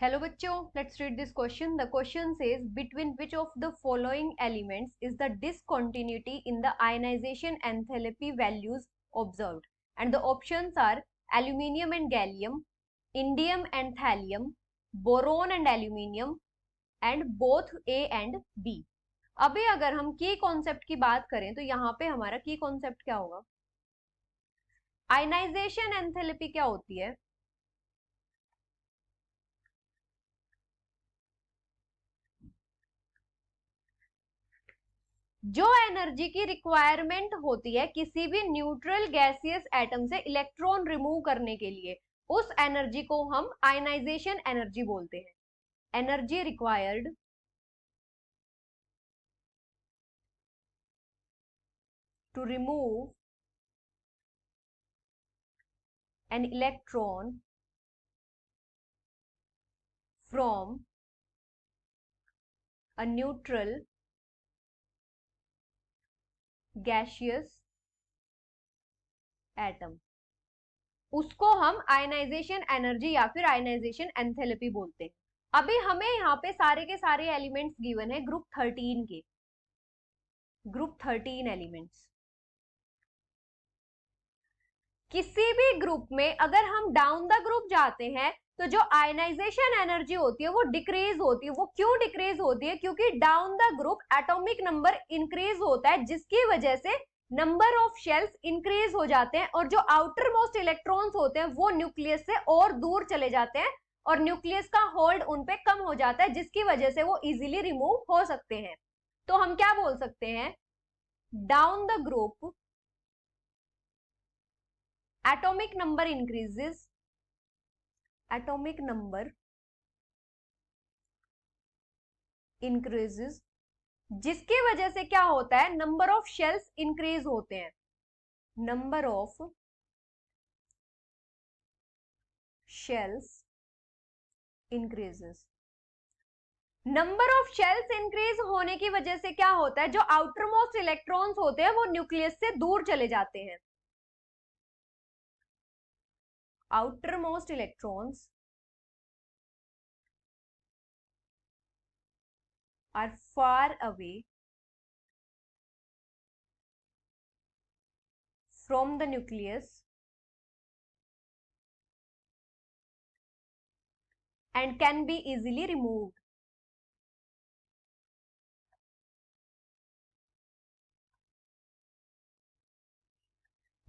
Hello बच्चों, let's read this question. The question says between which of the following elements is the discontinuity in the ionization enthalpy values observed? And the options are aluminium and gallium, indium and thallium, boron and aluminium, and both A and B. अभी अगर हम की concept की बात करें तो यहाँ पे हमारा की कॉन्सेप्ट क्या होगा? आयनाइजेशन एंथैल्पी क्या होती है? जो एनर्जी की रिक्वायरमेंट होती है किसी भी न्यूट्रल गैसियस एटम से इलेक्ट्रॉन रिमूव करने के लिए, उस एनर्जी को हम आयनाइजेशन एनर्जी बोलते हैं. Energy required to remove an electron from a neutral gaseous atom, उसको हम आयनाइजेशन एनर्जी या फिर आयनाइजेशन एंथैल्पी बोलते हैं. अभी हमें यहाँ पे सारे के सारे एलिमेंट्स गिवन है ग्रुप 13 के, ग्रुप 13 एलिमेंट्स. किसी भी ग्रुप में अगर हम डाउन द ग्रुप जाते हैं तो जो आयनाइजेशन एनर्जी होती है वो डिक्रीज होती है. वो क्यों डिक्रीज होती है? क्योंकि down the group atomic number increase होता है, जिसकी वजह से नंबर ऑफ शेल्स इंक्रीज हो जाते हैं और जो आउटर मोस्ट इलेक्ट्रॉन्स होते हैं वो न्यूक्लियस से और दूर चले जाते हैं और न्यूक्लियस का होल्ड उन पे कम हो जाता है, जिसकी वजह से वो इजीली रिमूव हो सकते हैं. तो हम क्या बोल सकते हैं? Down the group atomic number increases, atomic number increases, जिसकी वजह से क्या होता है? नंबर ऑफ शेल्स इंक्रीज होते हैं. Number of shells increases. Number of shells increase होने की वजह से क्या होता है? जो आउटर मोस्ट इलेक्ट्रॉन्स होते हैं वो न्यूक्लियस से दूर चले जाते हैं. outermost electrons are far away from the nucleus and can be easily removed.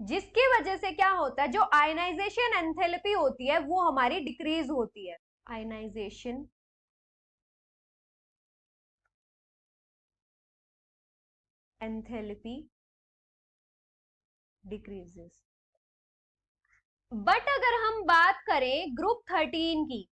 जिसकी वजह से क्या होता है? जो आयनाइजेशन एंथैल्पी होती है वो हमारी डिक्रीज होती है. Ionization enthalpy decreases. बट अगर हम बात करें ग्रुप 13 की,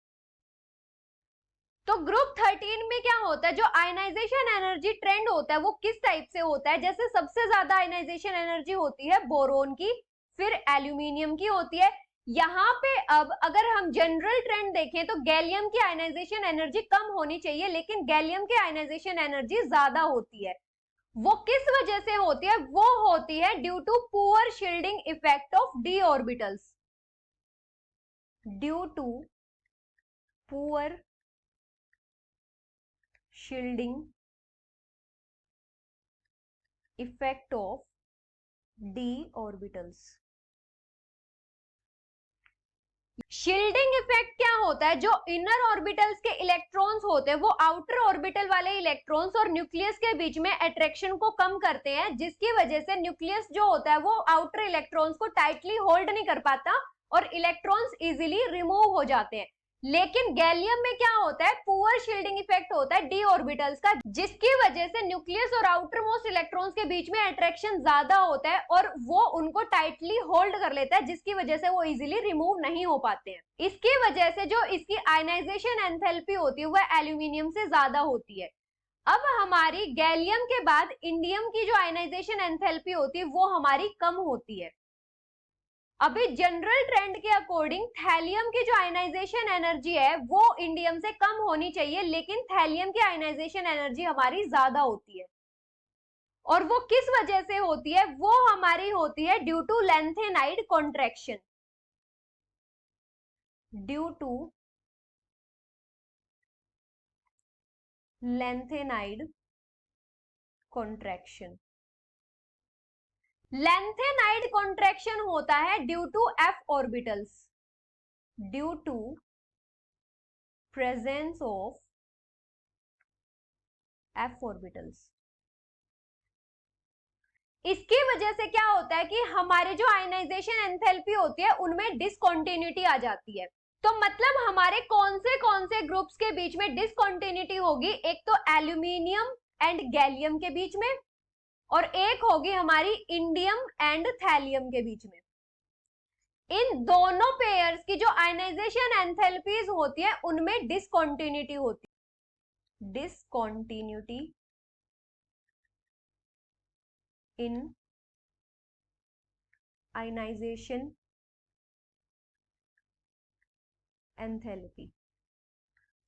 तो ग्रुप 13 में क्या होता है? जो आयनाइजेशन एनर्जी ट्रेंड होता है वो किस टाइप से होता है? जैसे सबसे ज्यादा आयनाइजेशन एनर्जी होती है बोरोन की, फिर एल्यूमिनियम की होती है. यहाँ पे अब अगर हम जनरल ट्रेंड देखें तो गैलियम की आयनाइजेशन एनर्जी कम होनी चाहिए, लेकिन गैलियम की आयनाइजेशन एनर्जी ज्यादा होती है. वो किस वजह से होती है? वो होती है due to poor shielding effect of d orbitals. Due to poor shielding effect of d orbitals. Shielding effect क्या होता है? जो इनर ऑर्बिटल्स के इलेक्ट्रॉन्स होते हैं वो आउटर ऑर्बिटल वाले इलेक्ट्रॉन्स और न्यूक्लियस के बीच में अट्रैक्शन को कम करते हैं, जिसकी वजह से न्यूक्लियस जो होता है वो आउटर इलेक्ट्रॉन्स को टाइटली होल्ड नहीं कर पाता और इलेक्ट्रॉन्स इजीली रिमूव हो जाते हैं. लेकिन गैलियम में क्या होता है? पुअर शील्डिंग इफेक्ट होता है डी ऑर्बिटल्स का, जिसकी वजह से न्यूक्लियस और आउटर मोस्ट इलेक्ट्रॉन्स के बीच में अट्रैक्शन ज्यादा होता है और वो उनको टाइटली होल्ड कर लेता है, जिसकी वजह से वो इजीली रिमूव नहीं हो पाते हैं. इसकी वजह से जो इसकी आयनाइजेशन एंथैल्पी होती है वह एल्यूमिनियम से ज्यादा होती है. अब हमारी गैलियम के बाद इंडियम की जो आयनाइजेशन एंथैल्पी होती है वो हमारी कम होती है. अभी जनरल ट्रेंड के अकॉर्डिंग थैलियम की जो आयनाइजेशन एनर्जी है वो इंडियम से कम होनी चाहिए, लेकिन थैलियम की आयनाइजेशन एनर्जी हमारी ज्यादा होती है. और वो किस वजह से होती है? वो हमारी होती है due to lanthanide contraction. Due to lengthenide contraction. lengthenide contraction होता है due to f orbitals, due to presence of f orbitals. इसकी वजह से क्या होता है कि हमारे जो आयनाइजेशन एंथैल्पी होती है उनमें डिसकंटिन्यूटी आ जाती है. तो मतलब हमारे कौन से ग्रुप्स के बीच में डिसकंटिन्यूटी होगी? एक तो एल्यूमिनियम एंड गैलियम के बीच में, और एक होगी हमारी इंडियम एंड थैलियम के बीच में. इन दोनों पेयर्स की जो आयनाइजेशन एंथैल्पीज होती है उनमें डिसकंटिन्यूटी होती है. Discontinuity in ionization enthalpy.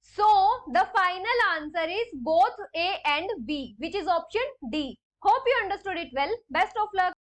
So the final answer is both A and B, which is option D. Hope you understood it well. Best of luck.